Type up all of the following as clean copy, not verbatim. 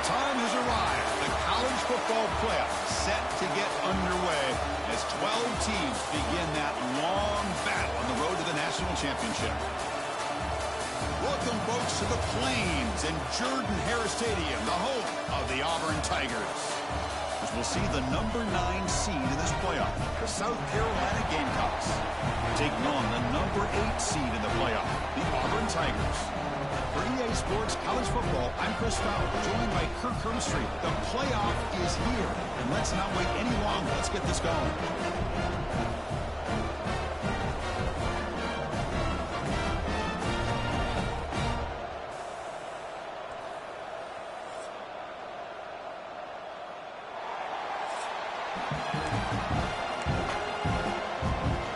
time has arrived. The college football playoff set to get underway as 12 teams begin that long battle on the road to the national championship. Welcome, folks, to the Plains and Jordan-Hare Stadium, the home of the Auburn Tigers. As we'll see the number 9 seed in this playoff, the South Carolina Gamecocks, taking on the number 8 seed in the playoff, the Auburn Tigers. For EA Sports College Football, I'm Chris Fowler, joined by Kirk Herbstreit. The playoff is here, and let's not wait any longer. Let's get this going.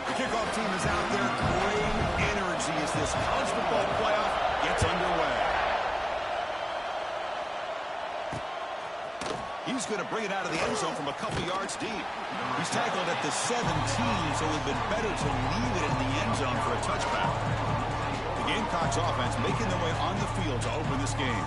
The kickoff team is out there. Great energy as this college football playoff gets underway. He's going to bring it out of the end zone from a couple yards deep. He's tackled at the 17, so it would have been better to leave it in the end zone for a touchback. The Gamecocks offense making their way on the field to open this game.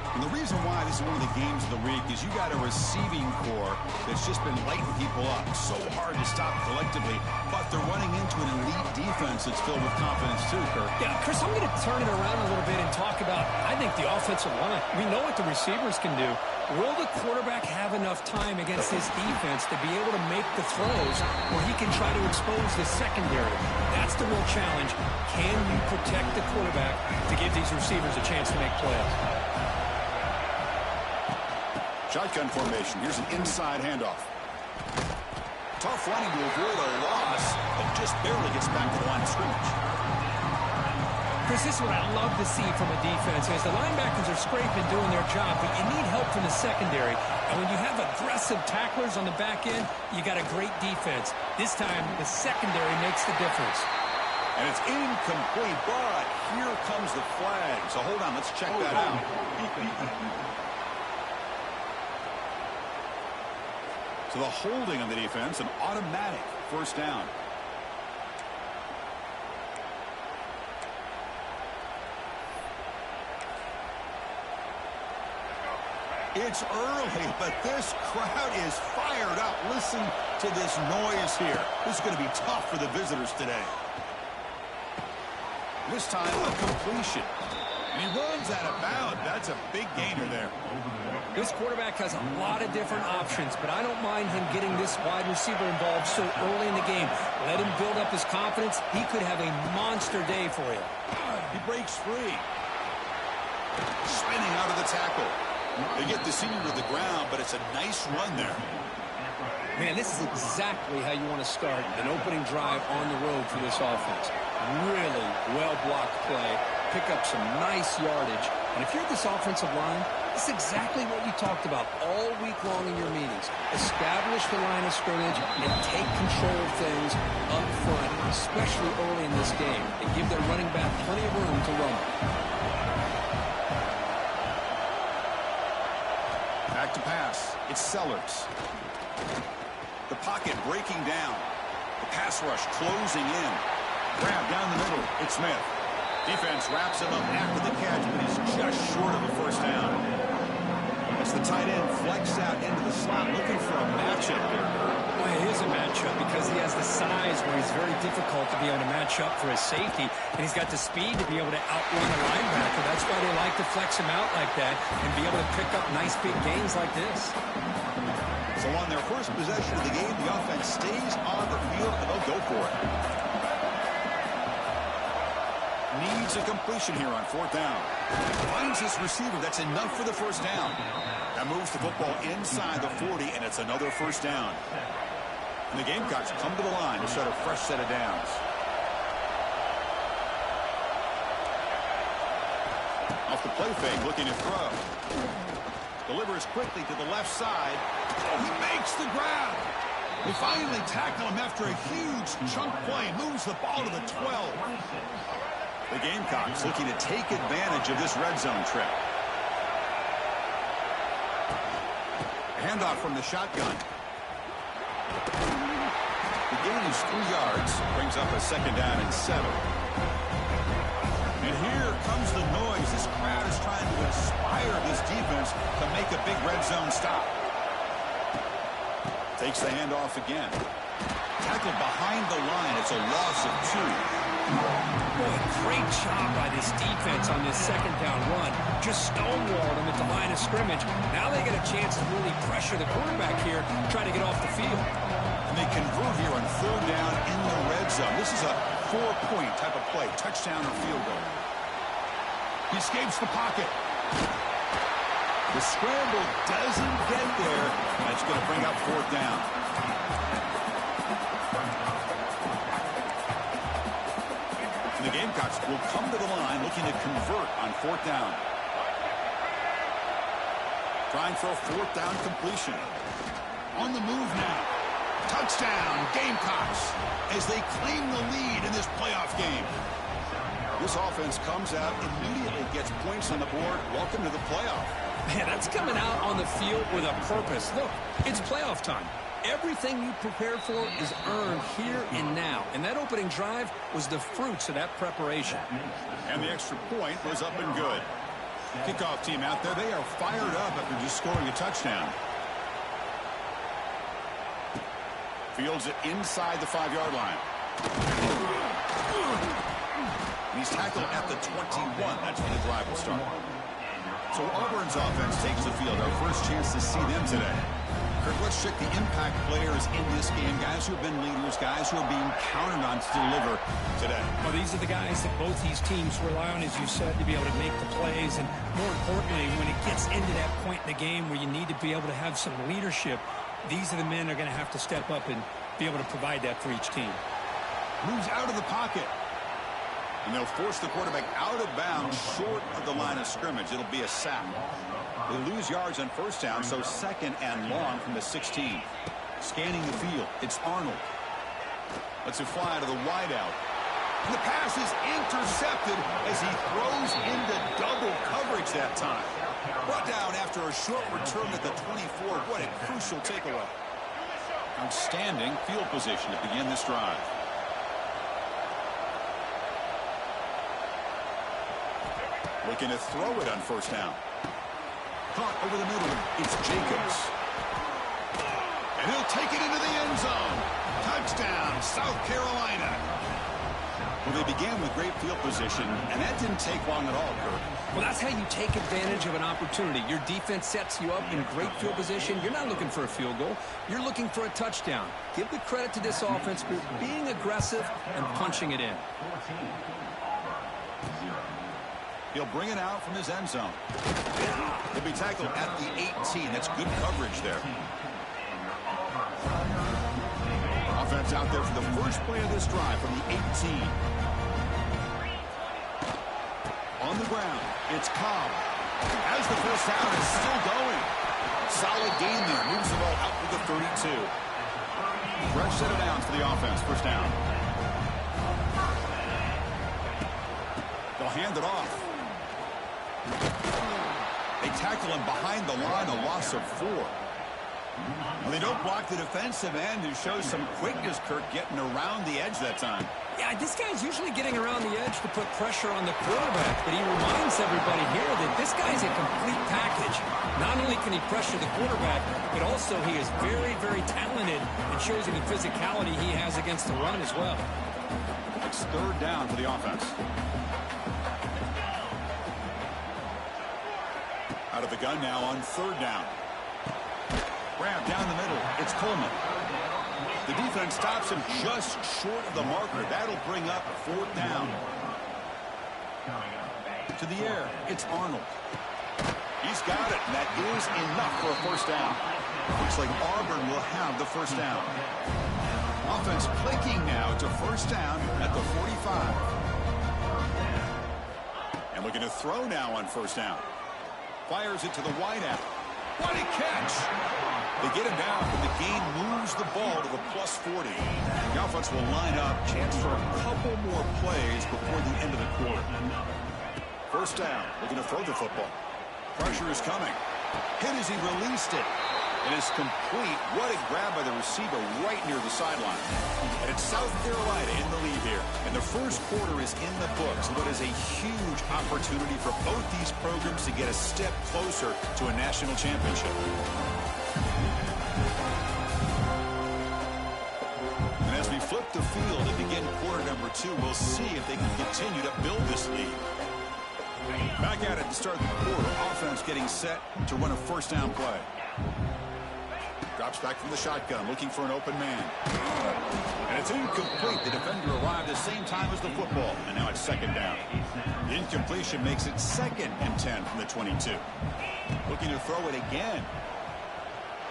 And the reason why this is one of the games of the week is you got a receiving core that's just been lighting people up. So hard to stop collectively, but they're running into an elite defense that's filled with confidence too, Kirk. Yeah, Chris, I'm going to turn it around a little bit and talk about, I think, the offensive line. We know what the receivers can do. Will the quarterback have enough time against this defense to be able to make the throws where he can try to expose the secondary? That's the real challenge. Can you protect the quarterback to give these receivers a chance to make plays? Shotgun formation. Here's an inside handoff. Tough running to avoid a loss, but just barely gets back to the line of scrimmage. Chris, this is what I love to see from a defense. As the linebackers are scraping, doing their job, but you need help from the secondary. And when you have aggressive tacklers on the back end, you got a great defense. This time, the secondary makes the difference. And it's incomplete, but here comes the flag. So hold on, let's check that out. So the holding on the defense, an automatic first down. It's early, but this crowd is fired up. Listen to this noise here. This is going to be tough for the visitors today. This time, a completion. And he runs out of bounds. That's a big gainer there. This quarterback has a lot of different options, but I don't mind him getting this wide receiver involved so early in the game. Let him build up his confidence. He could have a monster day for you. He breaks free. Spinning out of the tackle. They get the senior to the ground, but it's a nice run there. Man, this is exactly how you want to start an opening drive on the road for this offense. Really well-blocked play. Pick up some nice yardage. And if you're this offensive line, this is exactly what we talked about all week long in your meetings. Establish the line of scrimmage and take control of things up front, especially early in this game, and give their running back plenty of room to run. Back to pass. It's Sellers. The pocket breaking down. The pass rush closing in. Grab down the middle. It's Smith. Defense wraps him up after the catch, but he's just short of a first down. As the tight end flex out into the slot, looking for a matchup here. Well, it is a matchup because he has the size where he's very difficult to be able to match up for his safety, and he's got the speed to be able to outrun a linebacker. That's why they like to flex him out like that and be able to pick up nice big gains like this. So on their first possession of the game, the offense stays on the field, and they'll go for it. Needs a completion here on fourth down. Finds his receiver. That's enough for the first down. That moves the football inside the 40, and it's another first down. And the Gamecocks come to the line to set a fresh set of downs. Off the play fake, looking to throw. Delivers quickly to the left side. Oh, he makes the grab. They finally tackle him after a huge chunk play. Moves the ball to the 12. The Gamecocks looking to take advantage of this red zone trip. Handoff from the shotgun. The gain is 3 yards. Brings up a second down and 7. And here comes the noise. This crowd is trying to inspire this defense to make a big red zone stop. Takes the handoff again. Tackled behind the line. It's a loss of 2. Boy, great job by this defense on this second down run. Just stonewalled them at the line of scrimmage. Now they get a chance to really pressure the quarterback here, try to get off the field. And they convert here on 3rd down in the red zone. This is a 4-point type of play, touchdown or field goal. He escapes the pocket. The scramble doesn't get there. That's going to bring up 4th down. And the Gamecocks will come to the line looking to convert on 4th down. Trying for a 4th down completion. On the move now. Touchdown, Gamecocks, as they claim the lead in this playoff game. This offense comes out, immediately gets points on the board. Welcome to the playoff. Man, that's coming out on the field with a purpose. Look, it's playoff time. Everything you prepared for is earned here and now. And that opening drive was the fruits of that preparation. And the extra point was up and good. Kickoff team out there, they are fired up after just scoring a touchdown. Fields it inside the 5-yard line. He's tackled at the 21. That's when the drive will start. So Auburn's offense takes the field. Our first chance to see them today. Kirk, let's check the impact players in this game. Guys who have been leaders, guys who are being counted on to deliver today. Well, these are the guys that both these teams rely on, as you said, to be able to make the plays. And more importantly, when it gets into that point in the game where you need to be able to have some leadership, these are the men that are going to have to step up and be able to provide that for each team. Moves out of the pocket. And they'll force the quarterback out of bounds short of the line of scrimmage. It'll be a sack. They lose yards on 1st down, so 2nd and long from the 16. Scanning the field. It's Arnold. Lets it fly out of the wideout. And the pass is intercepted as he throws into double coverage that time. Brought down after a short return at the 24. What a crucial takeaway. Outstanding field position to begin this drive. Looking to throw it on 1st down. Caught over the middle. It's Jacobs. And he'll take it into the end zone. Touchdown, South Carolina. Well, they began with great field position, and that didn't take long at all, Kirk. Well, that's how you take advantage of an opportunity. Your defense sets you up in great field position. You're not looking for a field goal. You're looking for a touchdown. Give the credit to this offense for being aggressive and punching it in. He'll bring it out from his end zone. He'll be tackled at the 18. That's good coverage there. Offense out there for the first play of this drive from the 18. On the ground, it's Cobb. As the first down is still going. Solid gain there. Moves the ball out to the 32. Fresh set of downs for the offense. 1st down. They'll hand it off. They tackle him behind the line, a loss of 4. Well, they don't block the defensive end, who shows some quickness, Kirk, getting around the edge that time. Yeah, this guy's usually getting around the edge to put pressure on the quarterback, but he reminds everybody here that this guy's a complete package. Not only can he pressure the quarterback, but also he is very, very talented and shows you the physicality he has against the run as well. It's 3rd down for the offense. Out of the gun now on 3rd down. Grab down the middle. It's Coleman. The defense stops him just short of the marker. That'll bring up 4th down. To the air. It's Arnold. He's got it. And that is enough for a 1st down. Looks like Auburn will have the 1st down. Offense clicking now to 1st down at the 45. And looking to throw now on 1st down. Fires it to the wideout. What a catch! They get him down, and the gain moves the ball to the +40. The offense will line up. Chance for a couple more plays before the end of the quarter. 1st down. Looking to throw the football. Pressure is coming. Hit as he released it. And it's complete. What a grab by the receiver right near the sideline. And it's South Carolina in the lead here. And the first quarter is in the books. What is a huge opportunity for both these programs to get a step closer to a national championship. And as we flip the field and begin quarter number 2, we'll see if they can continue to build this lead. Back at it to start the quarter. Offense getting set to run a first down play. Drops back from the shotgun, looking for an open man. And it's incomplete. The defender arrived at the same time as the football. And now it's second down. The incompletion makes it 2nd and 10 from the 22. Looking to throw it again.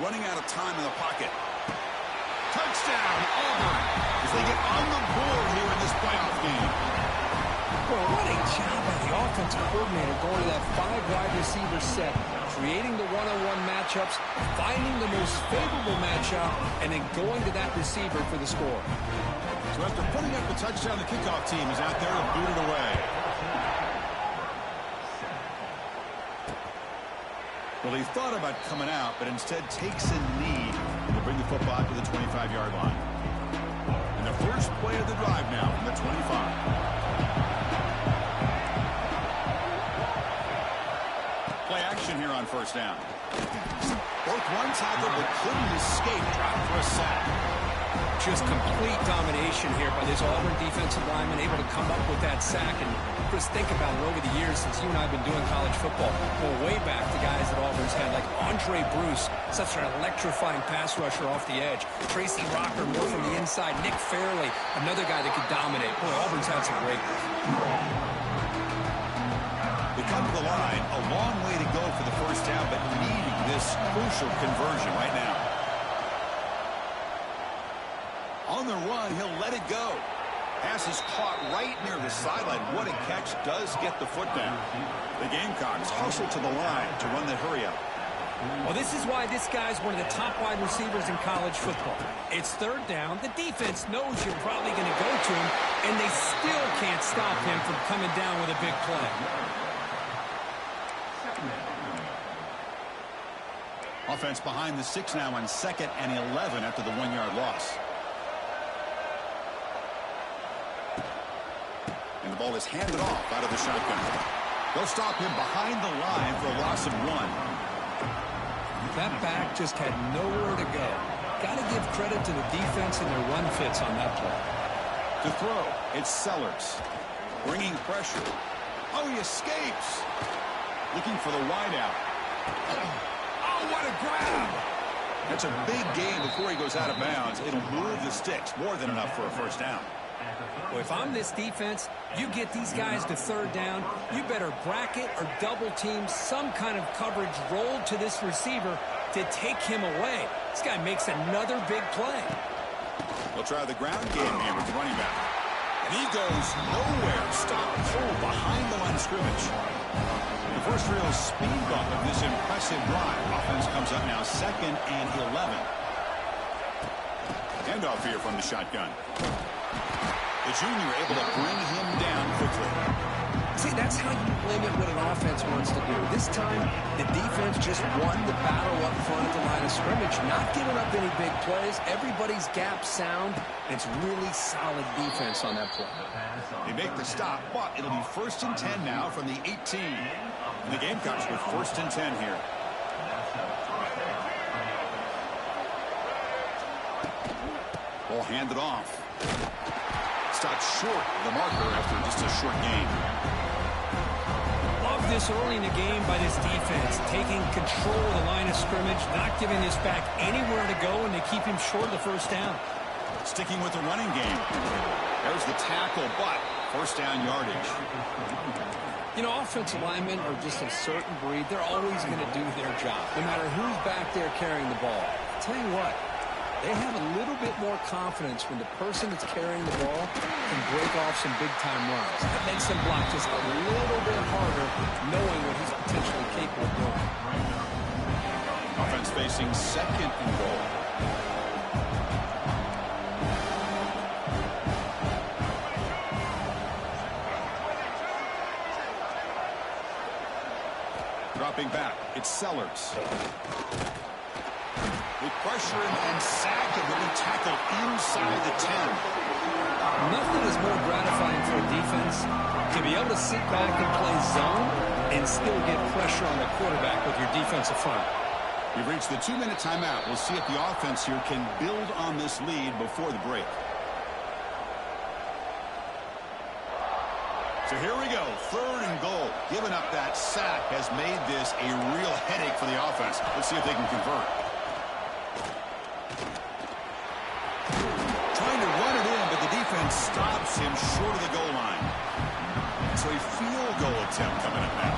Running out of time in the pocket. Touchdown, Auburn, as they get on the board here in this playoff game. Well, what a job by the offensive coordinator going to that 5-wide receiver set, creating the one-on-one matchups, finding the most favorable matchup, and then going to that receiver for the score. So after putting up the touchdown, the kickoff team is out there to boot it away. Well, he thought about coming out, but instead takes a knee to bring the football out to the 25-yard line. And the first play of the drive now from the 25. Play action here on first down. Both one tackle but couldn't escape. Dropped for a sack. Just complete domination here by this Auburn defensive lineman, able to come up with that sack. And just think about it over the years since you and I have been doing college football. Going way back to guys that Auburn's had, like Andre Bruce, such an electrifying pass rusher off the edge. Tracy Rocker, more from the inside. Nick Fairley, another guy that could dominate. Boy, Auburn's had some great ones. They come to the line, a long way to go for the first down, but needing this crucial conversion right now. On the run, he'll let it go. Pass is caught right near the sideline. What a catch, does get the foot down. The Gamecocks hustle to the line to run the hurry-up. Well, this is why this guy's one of the top wide receivers in college football. It's third down. The defense knows you're probably going to go to him, and they still can't stop him from coming down with a big play. Offense behind the 6 now on 2nd and 11 after the 1-yard loss. And the ball is handed off out of the shotgun. They'll stop him behind the line for a loss of 1. That back just had nowhere to go. Got to give credit to the defense and their run fits on that play. To throw, it's Sellers. Bringing pressure. Oh, he escapes. Looking for the wideout. Oh, what a grab! That's a big gain before he goes out of bounds. It'll move the sticks. More than enough for a first down. Well, if I'm this defense, you get these guys to third down, you better bracket or double team some kind of coverage rolled to this receiver to take him away. This guy makes another big play. They'll try the ground game here with the running back. And he goes nowhere. Stop cold behind the line of scrimmage. The first real speed bump of this impressive drive. Offense comes up now 2nd and 11. Handoff here from the shotgun. The junior able to bring him down quickly. See, that's how you limit what an offense wants to do. This time, the defense just won the battle up front at the line of scrimmage, not giving up any big plays. Everybody's gap sound. It's really solid defense on that play. They make the stop, but it'll be 1st and 10 now from the 18. And the Gamecocks with 1st and 10 here. Ball handed off. Stopped short the marker after just a short gain. Love this early in the game by this defense, taking control of the line of scrimmage, not giving this back anywhere to go, and they keep him short of the first down. Sticking with the running game. There's the tackle, but first down yardage. You know, offensive linemen are just a certain breed. They're always going to do their job, no matter who's back there carrying the ball. I'll tell you what, they have a little bit more confidence when the person that's carrying the ball can break off some big-time runs. That makes them block just a little bit harder, knowing what he's potentially capable of doing. Offense facing 2nd and goal. Dropping back, it's Sellers. They pressure him and sack him. He'll be tackled inside the 10. Nothing is more gratifying for a defense to be able to sit back and play zone and still get pressure on the quarterback with your defensive front. We've reached the 2-minute timeout. We'll see if the offense here can build on this lead before the break. So here we go, 3rd and goal. Giving up that sack has made this a real headache for the offense. Let's see if they can convert. Trying to run it in, but the defense stops him short of the goal line. So a field goal attempt coming up now.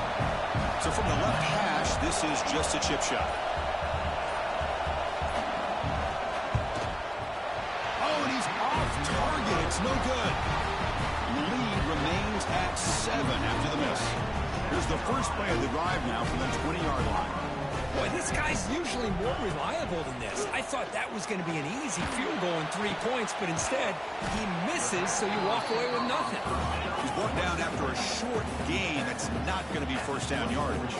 So from the left hash, this is just a chip shot. Oh, and he's off target. It's no good. Lead remains at 7 after the miss. Here's the first play of the drive now from the 20-yard line. Boy, this guy's usually more reliable than this. I thought that was going to be an easy field goal and 3 points, but instead he misses, so you walk away with nothing. He's brought down after a short gain. That's not going to be first down yardage.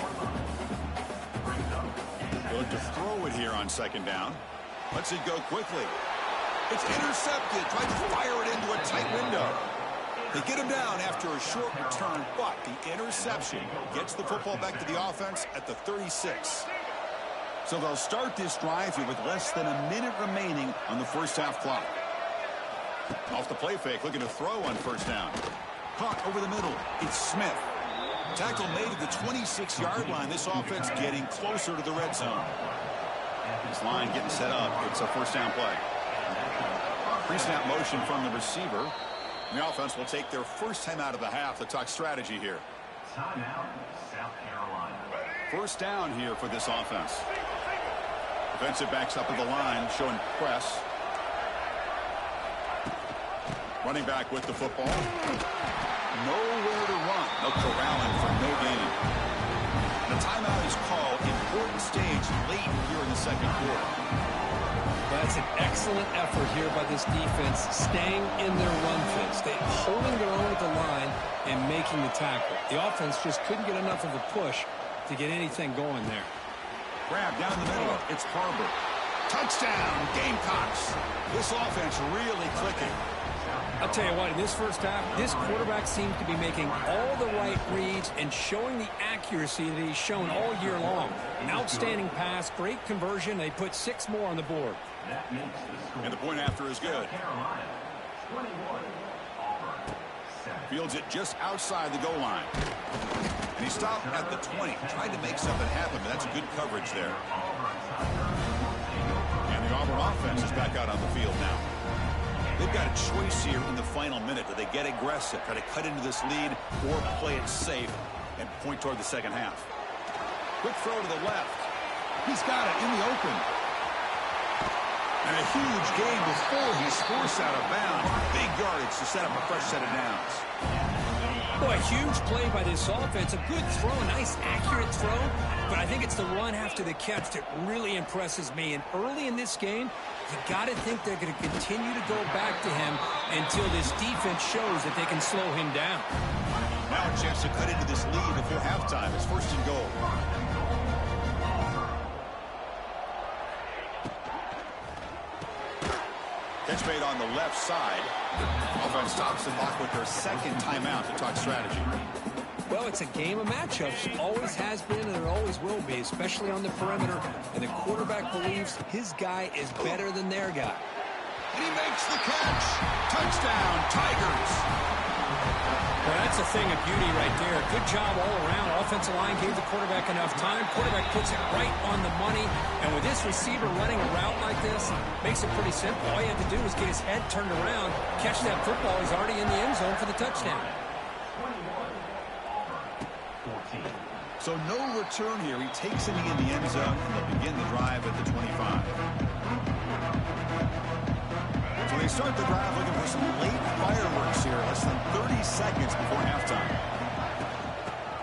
They'll look to throw it here on 2nd down. Lets it go quickly. It's intercepted. Tried to fire it into a tight window. They get him down after a short return, but the interception gets the football back to the offense at the 36. So they'll start this drive here with less than a minute remaining on the first half clock. Off the play fake, looking to throw on 1st down. Caught over the middle. It's Smith. Tackle made at the 26-yard line. This offense getting closer to the red zone. This line getting set up. It's a 1st down play. Pre-snap motion from the receiver. The offense will take their first time out of the half to talk strategy here. Timeout, South Carolina. 1st down here for this offense. Defensive backs up at the line, showing press. Running back with the football. Nowhere to run. No corralling for no gain. The timeout is called. Important stage late here in the 2nd quarter. That's an excellent effort here by this defense, staying in their run fence. They're holding their own at the line and making the tackle. The offense just couldn't get enough of a push to get anything going there. Grab down the middle. It's Parber. Touchdown, Gamecocks. This offense really clicking. I'll tell you what, in this first half, this quarterback seems to be making all the right reads and showing the accuracy that he's shown all year long. An outstanding pass, great conversion. They put 6 more on the board. And the point after is good. Fields it just outside the goal line. And he stopped at the 20, trying to make something happen, but that's good coverage there. And the Auburn offense is back out on the field now. They've got a choice here in the final minute. Do they get aggressive, try to cut into this lead, or play it safe and point toward the 2nd half? Quick throw to the left. He's got it in the open. And a huge gain before he's forced out of bounds. Big yardage to set up a fresh set of downs. Boy, huge play by this offense. A good throw, a nice accurate throw. But I think it's the run after the catch that really impresses me. And early in this game, you got to think they're going to continue to go back to him until this defense shows that they can slow him down. Now a chance to cut into this lead before halftime. It's 1st and goal. Catch made on the left side. Offense stops the clock with their 2nd timeout to talk strategy. Well, it's a game of matchups. Always has been and it always will be, especially on the perimeter. And the quarterback believes his guy is better than their guy. And he makes the catch. Touchdown, Tigers. Well, that's a thing of beauty right there. Good job all around. Offensive line gave the quarterback enough time. Quarterback puts it right on the money. And with this receiver running a route like this, makes it pretty simple. All you have to do is get his head turned around, catch that football. He's already in the end zone for the touchdown. So no return here. He takes it in the end zone, and they'll begin the drive at the 25. So they start the drive looking for some late fireworks here, less than 30 seconds before halftime.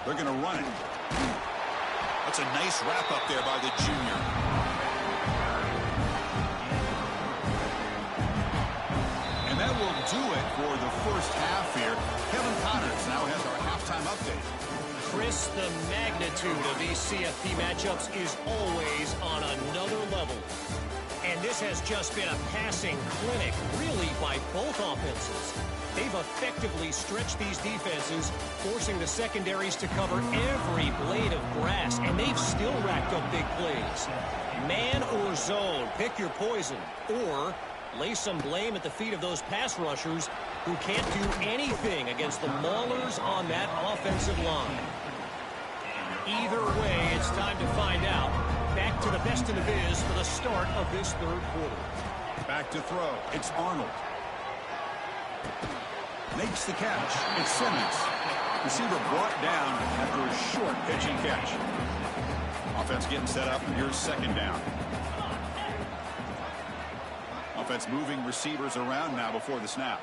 They're going to run it. That's a nice wrap-up there by the junior. And that will do it for the first half here. Kevin Connors now has our halftime update. Chris, the magnitude of these CFP matchups is always on another level. And this has just been a passing clinic, really, by both offenses. They've effectively stretched these defenses, forcing the secondaries to cover every blade of grass, and they've still racked up big plays. Man or zone, pick your poison, or lay some blame at the feet of those pass rushers who can't do anything against the maulers on that offensive line. Either way, it's time to find out. Back to the best in the biz for the start of this third quarter. Back to throw. It's Arnold. Makes the catch. It's Simmons. Receiver brought down after a short pitch and catch. Offense getting set up. Here's second down. Offense moving receivers around now before the snap.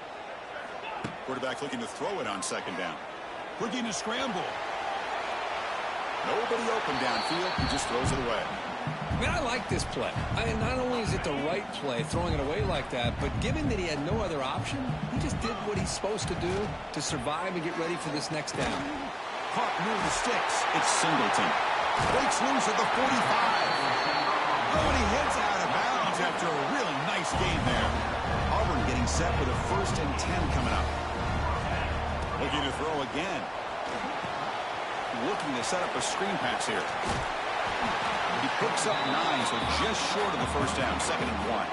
Quarterback looking to throw it on second down. Looking to scramble. Nobody open downfield. He just throws it away. Man, I like this play. Not only is it the right play, throwing it away like that, but given that he had no other option, he just did what he's supposed to do to survive and get ready for this next down. Caught near the sticks. It's Singleton. Breaks loose at the 45. Oh, and he heads out of bounds after a really nice game there. Auburn getting set with a 1st and 10 coming up. Looking to throw again. Looking to set up a screen pass here. He picks up 9, so just short of the first down. 2nd and 1.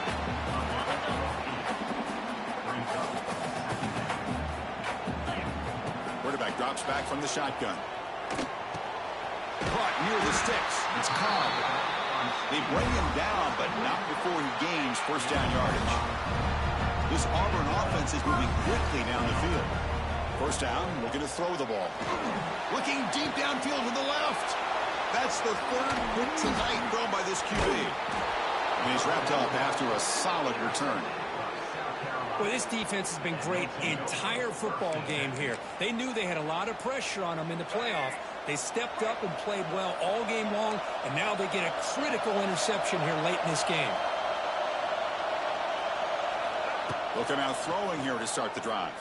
Quarterback drops back from the shotgun. Caught near the sticks. It's Cobb. They bring him down, but not before he gains first down yardage. This Auburn offense is moving quickly down the field. First down, looking to throw the ball. Looking deep downfield to the left. That's the 3rd pick tonight thrown by this QB. And he's wrapped up after a solid return. Well, this defense has been great the entire football game here. They knew they had a lot of pressure on them in the playoff. They stepped up and played well all game long, and now they get a critical interception here late in this game. Looking out throwing here to start the drive.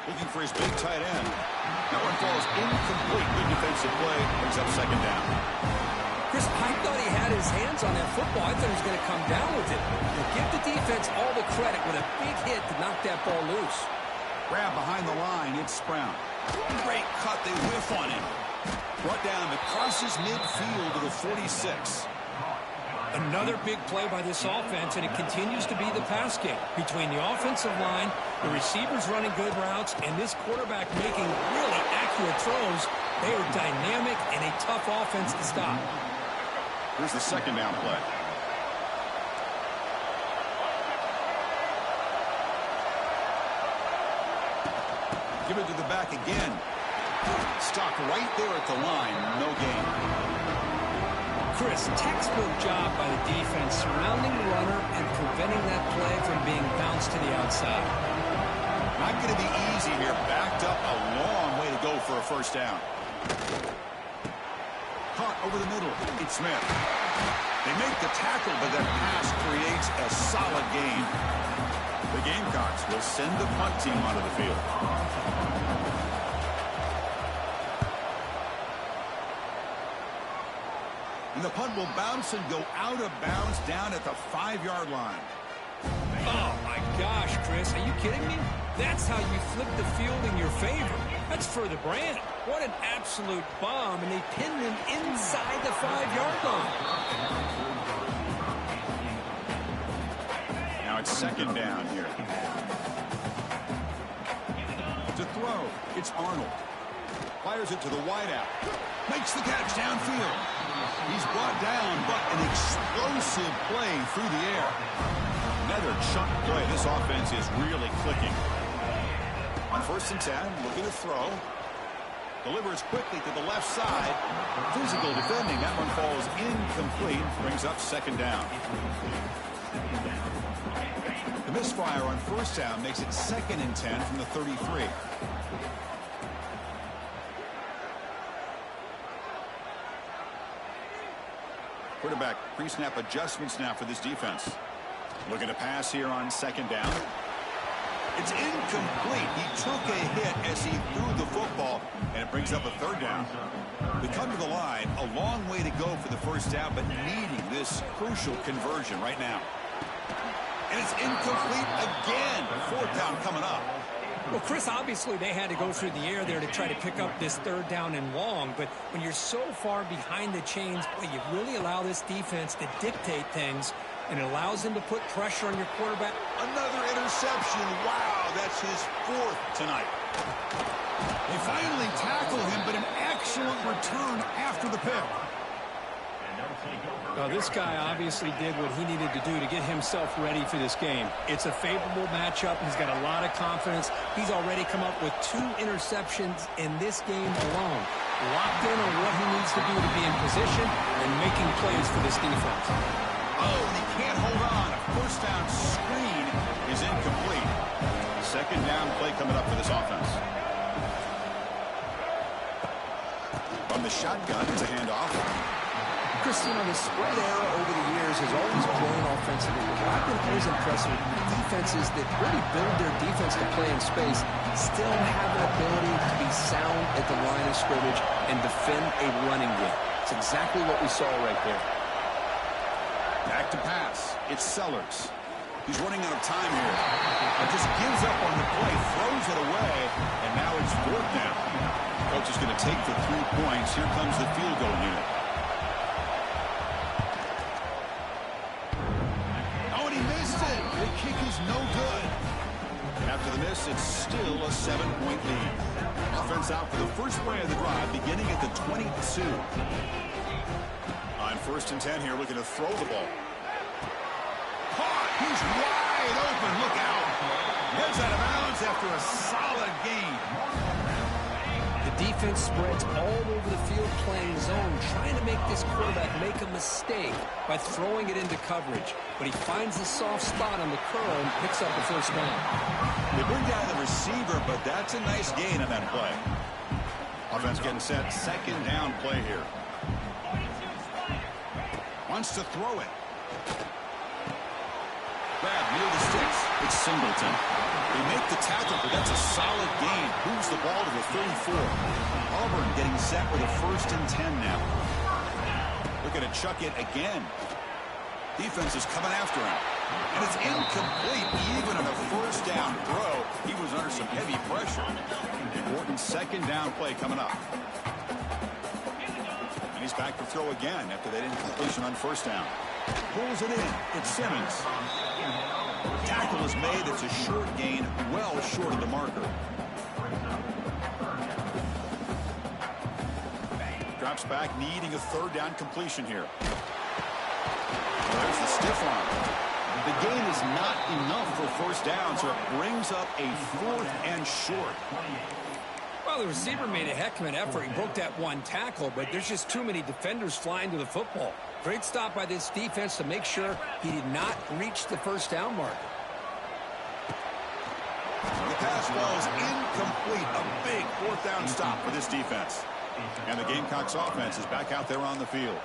Looking for his big tight end. That one falls incomplete. Good defensive play. Brings up second down. Chris, I thought he had his hands on that football. I thought he was going to come down with it. But give the defense all the credit with a big hit to knock that ball loose. Grab behind the line. It's Brown. Great cut. They whiff on him. Brought down to crosses midfield to the 46. Another big play by this offense, and it continues to be the pass game. Between the offensive line, the receivers running good routes, and this quarterback making really accurate throws, they are dynamic and a tough offense to stop. Here's the second down play. Give it to the back again. Stopped right there at the line. No gain. Chris, textbook job by the defense surrounding the runner and preventing that play from being bounced to the outside. Not going to be easy here. Backed up a long way to go for a first down. Caught over the middle. It's Smith. They make the tackle, but that pass creates a solid gain. The Gamecocks will send the punt team onto the field. And the punt will bounce and go out of bounds down at the 5-yard line. Oh, my gosh, Chris. Are you kidding me? That's how you flip the field in your favor. That's for the brand. What an absolute bomb, and they pinned him inside the 5-yard line. Now it's second down here. To throw, it's Arnold. Fires it to the wideout. Makes the catch downfield. He's brought down, but an explosive play through the air. Another chunk play. This offense is really clicking. On 1st and 10, looking to throw. Delivers quickly to the left side. Physical defending. That one falls incomplete. Brings up second down. The misfire on 1st down makes it 2nd and 10 from the 33. Quarterback pre-snap adjustments now for this defense. Looking to pass here on 2nd down. It's incomplete. He took a hit as he threw the football, and it brings up a third down. We come to the line, a long way to go for the first down, but needing this crucial conversion right now. And it's incomplete again. Fourth down coming up. Well, Chris, obviously they had to go through the air there to try to pick up this third down and long, but when you're so far behind the chains, boy, you really allow this defense to dictate things, and it allows them to put pressure on your quarterback. Another interception. Wow, that's his fourth tonight. They finally tackle him, but an excellent return after the pick. Well, this guy obviously did what he needed to do to get himself ready for this game. It's a favorable matchup. He's got a lot of confidence. He's already come up with 2 interceptions in this game alone. Locked in on what he needs to do to be in position and making plays for this defense. Oh, he can't hold on. A first down screen is incomplete. Second down play coming up for this offense. From the shotgun, it's a handoff. Christine, the spread era over the years has always grown offensively. What I've been always impressed with defenses that really build their defense to play in space still have an ability to be sound at the line of scrimmage and defend a running game. It's exactly what we saw right there. Back to pass. It's Sellers. He's running out of time here. Just gives up on the play, throws it away, and now it's fourth down. Coach is going to take the 3 points. Here comes the field goal unit. The kick is no good. After the miss, it's still a 7-point lead. Offense out for the first play of the drive, beginning at the 22. On 1st and 10 here, looking to throw the ball. Caught! He's wide open. Look out. Heads out of bounds after a solid gain. The defense spreads all over the field playing zone, trying to make this quarterback make a mistake by throwing it into coverage. But he finds the soft spot on the curl and picks up the first down. They bring down the receiver, but that's a nice gain on that play. Offense getting set. Second down play here. Wants to throw it. Grab near the sticks. It's Singleton. They make the tackle, but that's a solid gain. Moves the ball to the 34. Auburn getting set with a 1st and 10 now. Looking to chuck it again. Defense is coming after him. And it's incomplete. Even on a first down throw, he was under some heavy pressure. Important second down play coming up. And he's back to throw again after that incompletion on first down. Pulls it in. It's Simmons. Tackle is made. It's a short gain, well short of the marker. Drops back, needing a third down completion here. There's the stiff arm. The gain is not enough for first down, so it brings up a 4th and short. Well, the receiver made a heck of an effort. He broke that one tackle, but there's just too many defenders flying to the football. Great stop by this defense to make sure he did not reach the first down marker. The pass ball is incomplete. A big 4th down stop for this defense. And the Gamecocks offense is back out there on the field.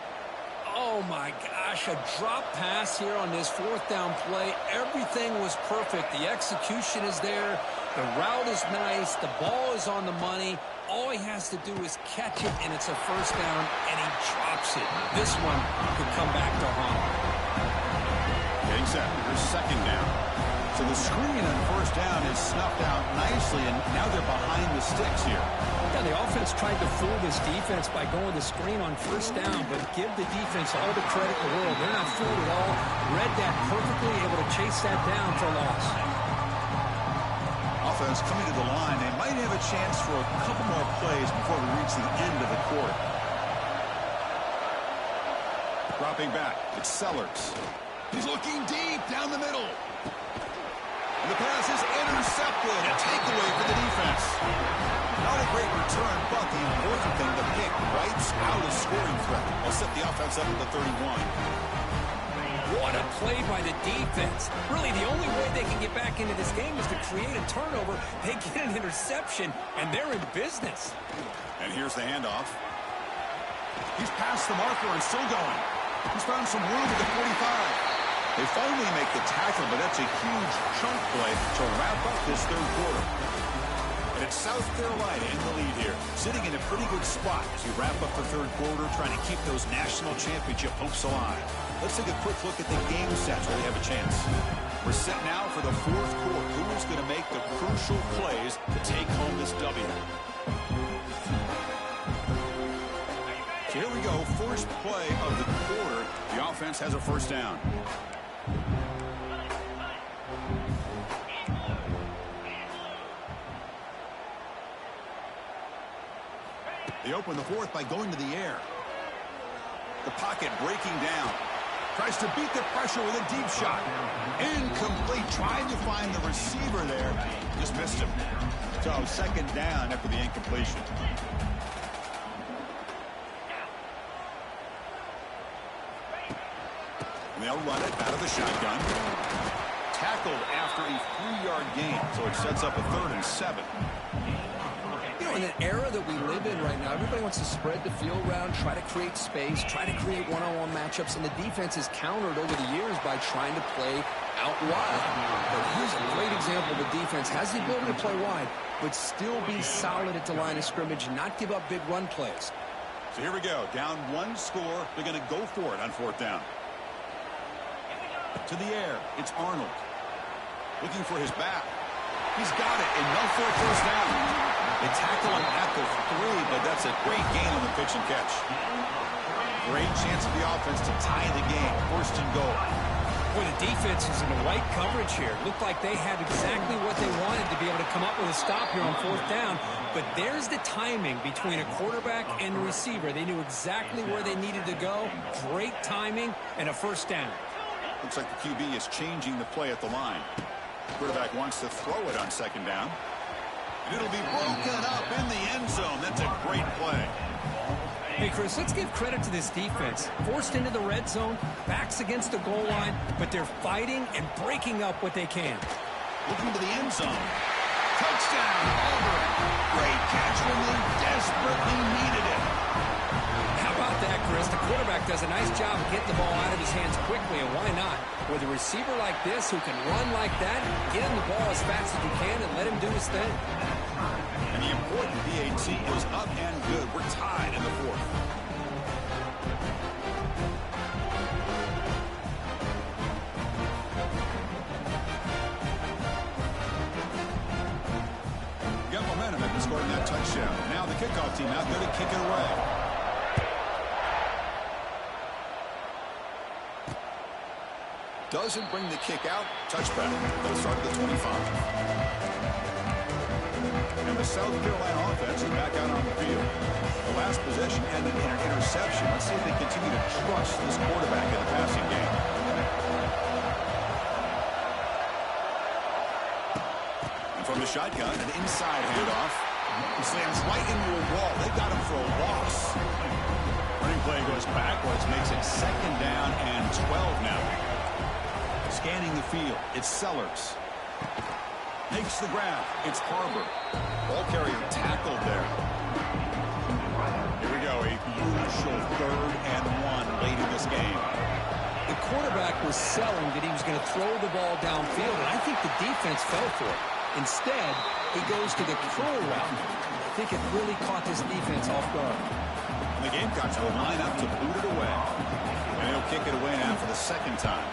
Oh, my gosh, a drop pass here on this 4th down play. Everything was perfect. The execution is there. The route is nice. The ball is on the money. All he has to do is catch it, and it's a first down, and he drops it. This one could come back to haunt him. Getting set. Here's second down. So the screen on first down is snuffed out nicely, and now they're behind the sticks here. Yeah, the offense tried to fool this defense by going the screen on first down, but give the defense all the credit in the world. They're not fooled at all. Read that perfectly, able to chase that down for a loss. Offense coming to the line. They might have a chance for a couple more plays before we reach the end of the quarter. Dropping back. It's Sellers. He's looking deep down the middle. And the pass is intercepted. A takeaway for the defense. Not a great return, but the important thing, the pick wipes out a scoring threat. Will set the offense up at the 31. What a play by the defense. Really, the only way they can get back into this game is to create a turnover. They get an interception, and they're in business. And here's the handoff. He's past the marker and still going. He's found some room at the 45. They finally make the tackle, but that's a huge chunk play to wrap up this third quarter. And it's South Carolina in the lead here, sitting in a pretty good spot as we wrap up the third quarter, trying to keep those national championship hopes alive. Let's take a quick look at the game sets where they have a chance. We're set now for the fourth quarter. Who's going to make the crucial plays to take home this W? So here we go, first play of the quarter. The offense has a first down. They open the fourth by going to the air. The pocket breaking down. Tries to beat the pressure with a deep shot. Incomplete. Trying to find the receiver there. Just missed him. So second down after the incompletion. And they'll run it out of the shotgun. Tackled after a 3-yard gain. So it sets up a 3rd and 7. You know, in an era that we live in right now, everybody wants to spread the field around, try to create space, try to create one-on-one matchups, and the defense is countered over the years by trying to play out wide. But here's a great example. The defense has the ability to play wide, but still be solid at the line of scrimmage, not give up big run plays. So here we go. Down 1 score. They're going to go for it on 4th down. To the air. It's Arnold. Looking for his back. He's got it. Enough for a first down. They tackle him at the 3, but that's a great gain on the pitch and catch. Great chance for the offense to tie the game. 1st and goal. Boy, the defense is in the right coverage here. Looked like they had exactly what they wanted to be able to come up with a stop here on 4th down. But there's the timing between a quarterback and a receiver. They knew exactly where they needed to go. Great timing and a first down. Looks like the QB is changing the play at the line. Quarterback wants to throw it on 2nd down. And it'll be broken up in the end zone. That's a great play. Hey, Chris, let's give credit to this defense. Forced into the red zone, backs against the goal line, but they're fighting and breaking up what they can. Looking to the end zone. Touchdown, Auburn. Great catch when they desperately needed it. How about that, Chris? The quarterback does a nice job of getting the ball out of his hands quickly, and why not? With a receiver like this who can run like that, get him the ball as fast as you can and let him do his thing. And the important PAT is up and good. We're tied in the 4th. Got momentum after scoring that touchdown. Now the kickoff team out there to kick it away. Doesn't bring the kick out. Touchback. They'll start at the 25. And the South Carolina offense is back out on the field. The last possession ended in an interception. Let's see if they continue to trust this quarterback in the passing game. And from the shotgun, an inside handoff. He slams right into a wall. They got him for a loss. Running play goes backwards, makes it 2nd down and 12 now. Scanning the field, it's Sellers. Makes the grab, it's Harbor. Ball carrier tackled there. Here we go, a crucial 3rd and 1 late in this game. The quarterback was selling that he was going to throw the ball downfield, and I think the defense fell for it. Instead, he goes to the curl route. I think it really caught this defense off guard. And the Gamecocks will line up to boot it away. And he'll kick it away now for the 2nd time.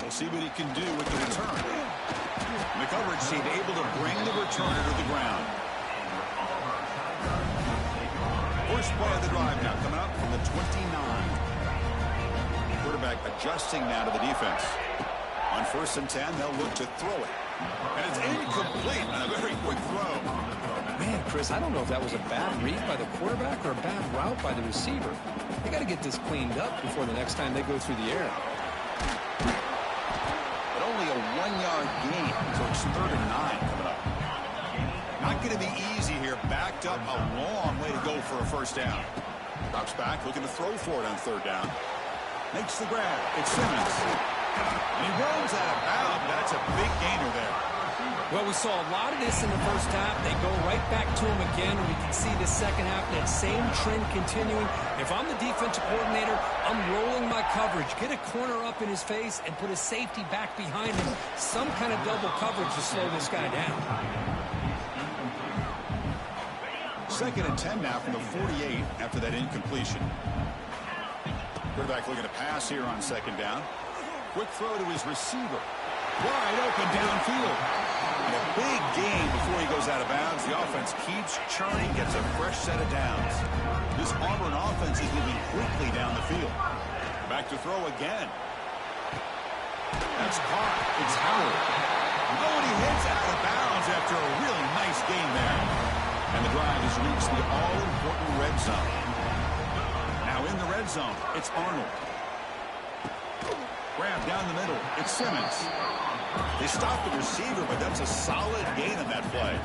We'll see what he can do with the return. And the coverage team able to bring the returner to the ground. First play of the drive now coming up from the 29. Quarterback adjusting now to the defense. On 1st and 10, they'll look to throw it. And it's incomplete on a very quick throw. Man, Chris, I don't know if that was a bad read by the quarterback or a bad route by the receiver. They got to get this cleaned up before the next time they go through the air. But only a 1-yard gain, so it's 3rd and 9 coming up. Not going to be easy here. Backed up a long way to go for a first down. Drops back, looking to throw for it on 3rd down. Makes the grab. It's Simmons. And he runs out of bounds. That's a big gainer there. Well, we saw a lot of this in the first half. They go right back to him again. We can see the second half, that same trend continuing. If I'm the defensive coordinator, I'm rolling my coverage. Get a corner up in his face and put a safety back behind him. Some kind of double coverage to slow this guy down. 2nd and 10 now from the 48 after that incompletion. Quarterback looking to pass here on 2nd down. Quick throw to his receiver. Wide open downfield. And a big gain before he goes out of bounds. The offense keeps churning, gets a fresh set of downs. This Auburn offense is moving quickly down the field. Back to throw again. That's caught. It's Howard. Oh, and he hits out of bounds after a really nice gain there. And the drive has reached the all-important red zone. Now in the red zone, it's Arnold. Grab down the middle. It's Simmons. They stopped the receiver, but that's a solid gain on that play.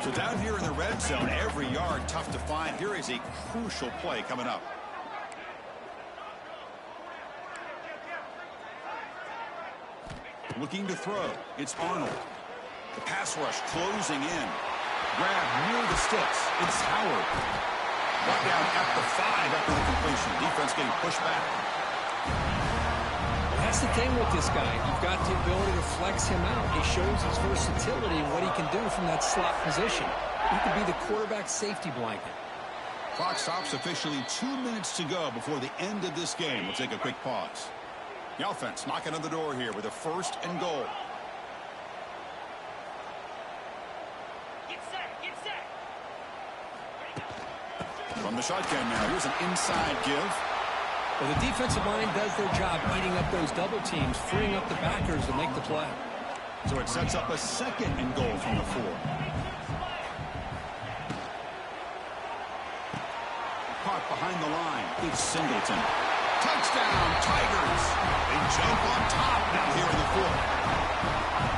So down here in the red zone, every yard tough to find. Here is a crucial play coming up. Looking to throw. It's Arnold. The pass rush closing in. Grab near the sticks. It's Howard. Brought down at the 5 after the completion. Defense getting pushed back. That's the thing with this guy. You've got the ability to flex him out. He shows his versatility and what he can do from that slot position. He could be the quarterback safety blanket. Clock stops officially. 2 minutes to go before the end of this game. We'll take a quick pause. The offense knocking on the door here with a 1st and goal. From the shotgun now. Here's an inside give. Well, the defensive line does their job eating up those double teams, freeing up the backers to make the play. So it sets up a 2nd and goal from the 4. Caught behind the line. It's Singleton. Touchdown, Tigers. They jump on top now here in the 4th.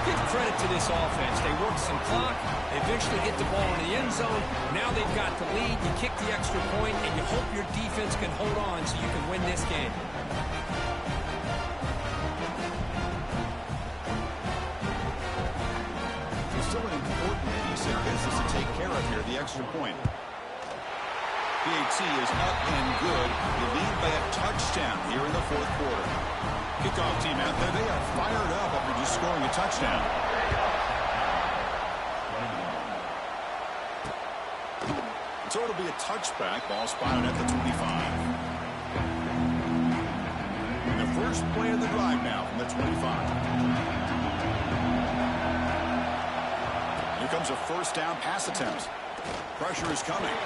Give credit to this offense. They work some clock. They eventually get the ball in the end zone. Now they've got the lead. You kick the extra point, and you hope your defense can hold on so you can win this game. There's still an important piece of business to take care of here, the extra point. PAT is up and good. You lead by a touchdown here in the 4th quarter. Kickoff team out there. They are fired up after just scoring a touchdown. So it'll be a touchback. Ball spotted at the 25. And the first play of the drive now from the 25. Here comes a 1st down pass attempt. Pressure is coming.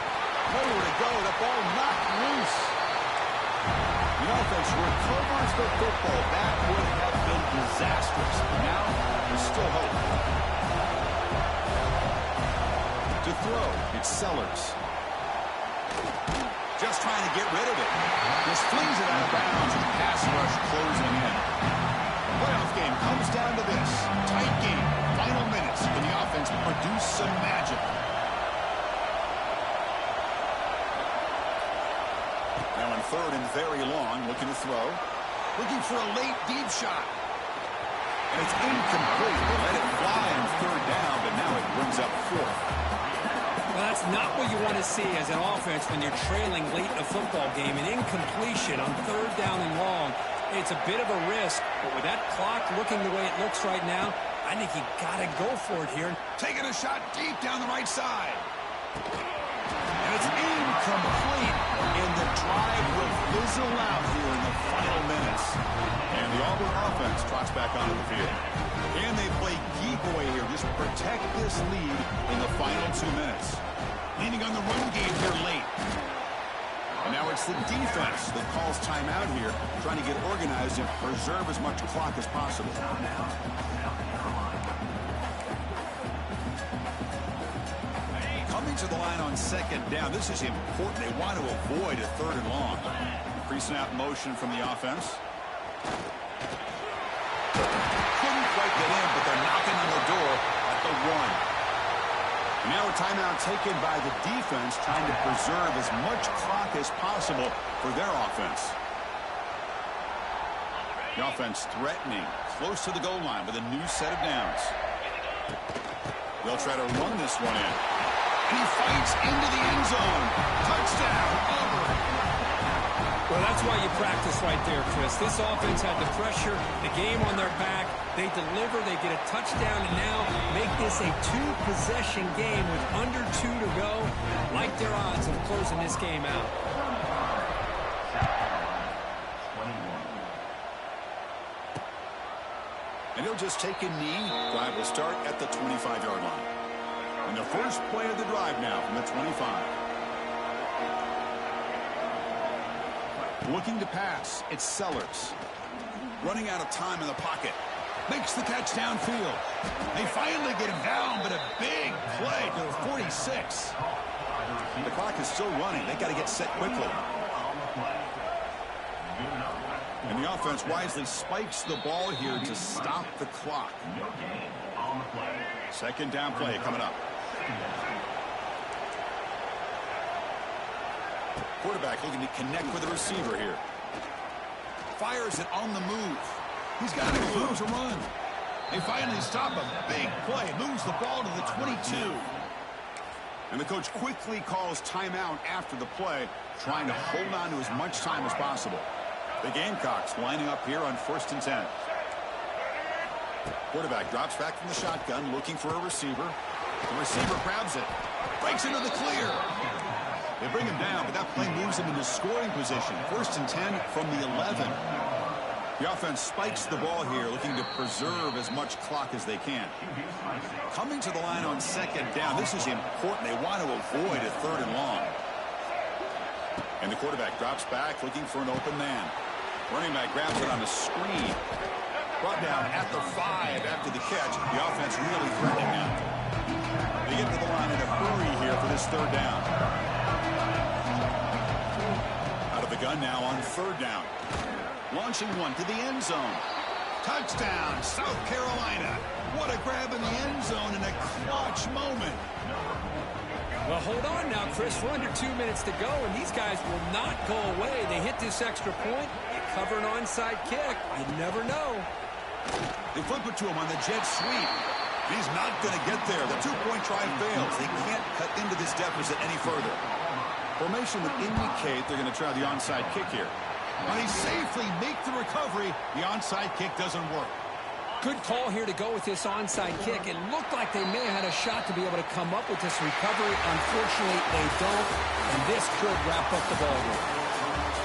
Nowhere to go. The ball knocked loose. The offense recovers the football. That would have been disastrous. Now, there's still hope. To throw, it's Sellers. Just trying to get rid of it. Just flings it out of bounds and pass rush closing in. The playoff game comes down to this. Tight game. Final minutes. Can the offense produce some magic? Now on 3rd and very long, looking to throw. Looking for a late deep shot. And it's incomplete. They let it fly on 3rd down, but now it brings up 4th. Well, that's not what you want to see as an offense when you're trailing late in a football game. An incompletion on 3rd down and long. It's a bit of a risk, but with that clock looking the way it looks right now, I think you got to go for it here. Taking a shot deep down the right side. And it's incomplete. And the drive will fizzle out here in the final minutes. And the Auburn offense trots back onto the field. And they play keep away here. Just protect this lead in the final 2 minutes. Leaning on the run game here late. And now it's the defense that calls timeout here, trying to get organized and preserve as much clock as possible. Coming to the line on 2nd down. This is important. They want to avoid a 3rd and long. Pre-snap motion from the offense. Couldn't quite get in, but they're knocking on the door at the 1. And now a timeout taken by the defense, trying to preserve as much clock as possible for their offense. The offense threatening, close to the goal line with a new set of downs. They'll try to run this one in. And he fights into the end zone. Touchdown, Auburn. Well, that's why you practice right there, Chris. This offense had the pressure, the game on their back. They deliver, they get a touchdown, and now make this a two-possession game with under 2 to go. Like their odds of closing this game out. And he'll just take a knee. Drive will start at the 25-yard line. And the first play of the drive now from the 25. Looking to pass, it's Sellers. Running out of time in the pocket. Makes the catch downfield. They finally get him down, but a big play to the 46. The clock is still running. They got to get set quickly. And the offense wisely spikes the ball here to stop the clock. Second down play coming up. Quarterback looking to connect with the receiver here. Fires it on the move. He's got to lose a run. They finally stop a big play. Moves the ball to the 22. And the coach quickly calls timeout after the play, trying to hold on to as much time as possible. The Gamecocks lining up here on 1st and 10. Quarterback drops back from the shotgun, looking for a receiver. The receiver grabs it. Breaks into the clear. They bring him down, but that play moves him into scoring position. 1st and 10 from the 11. The offense spikes the ball here, looking to preserve as much clock as they can. Coming to the line on 2nd down. This is important. They want to avoid a 3rd and long. And the quarterback drops back, looking for an open man. Running back grabs it on a screen. Brought down at the 5 after the catch. The offense really threatening now. They get to the line in a hurry here for this 3rd down. Out of the gun now on 3rd down. Launching one to the end zone. Touchdown, South Carolina. What a grab in the end zone in a clutch moment. Well, hold on now, Chris. We're under 2 minutes to go, and these guys will not go away. They hit this extra point. They cover an onside kick. You never know. They flip it to him on the jet sweep. He's not going to get there. The 2-point try fails. They can't cut into this deficit any further. Formation would indicate they're going to try the onside kick here. But they safely make the recovery. The onside kick doesn't work. Good call here to go with this onside kick. It looked like they may have had a shot to be able to come up with this recovery. Unfortunately, they don't, and this could wrap up the ball game.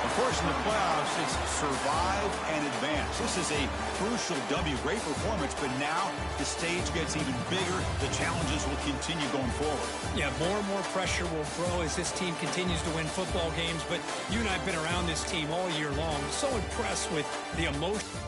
Of course, in the playoffs, it's survive and advance. This is a crucial W. Great performance, but now the stage gets even bigger. The challenges will continue going forward. Yeah, more and more pressure will grow as this team continues to win football games, but you and I have been around this team all year long. So impressed with the emotion.